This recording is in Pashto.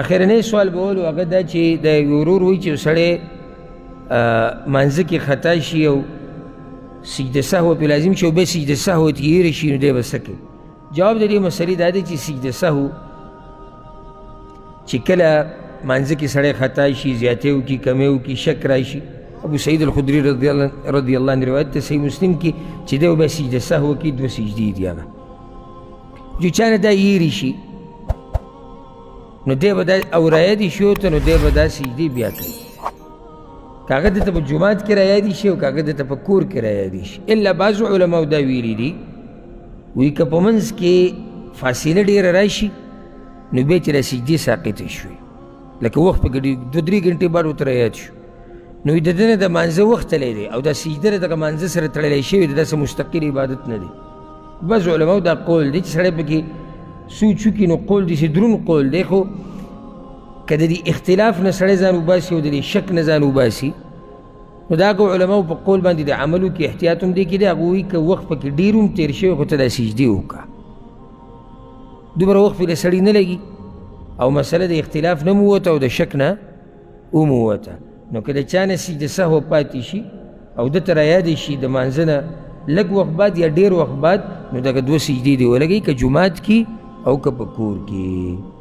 اخرنی سوال به ول هغه دا چې د یو ورور وایي چې یو سړی مانځه کې خطا شي او سجده سهو پې لازم شي او بیا سجده سهو ته هېره شي نو دی به څه کوي؟ جواب د دې مسلې دا دی چې سجده سهو چې کله مانځه کې سړی خطا شي زیاتې وکړي کمې وکړي شک راشي ابو سعید الخدري رضی الله عنه روایت ته صحیح مسلم کې چې دی به سجده سهو وکړي 2 سجدې دي هغه جو چا نه دا هېرې شي نو دی به دا او رایادې شي ورته نو دی به دا سجدې بیا کوي که هغه دته په جومات کې رایادې شي او که هغه دته په کور کې رایادې شي الا بعضو علماو دا ویلي دي وایي که په منځ کې فاصله ډېره راشي نو بیا چې دا سجدې ساقطې شوې لکه وخت په 2-3 ګنټې بعد ورته رایاد شو نو د ده نه د مانځه وخت تللی دی او دا سجده دغه مانځه سره تړلی شوی دی داسې مستقل عبادت نه دی بعض علماو دا قول دی چې سړی پکې سوچ وکړي نو قول داسې دروند قول دی خو که د دې اختلاف نه سړی ځان وباسي او د دې شک نه ځان وباسي نو دا هغو علماو په قول باندې د عملو کې احتیاط هم دی کې دی هغه وایي که وخت پکې ډېر هم تېر شوی خو ته دا سجدې وکړه دومره وخت پرې سړي نه لګي او مسله د اختلاف نه مووته او د شک نه ومووته نو که د چا نه سجده سهو پاتې شي او دته رایادې شي د مانځه نه لږ وخت بعد یا ډېر وخت بعد نو دغه 2 سجدې دې ولګوي که جومات کې او که په کور کې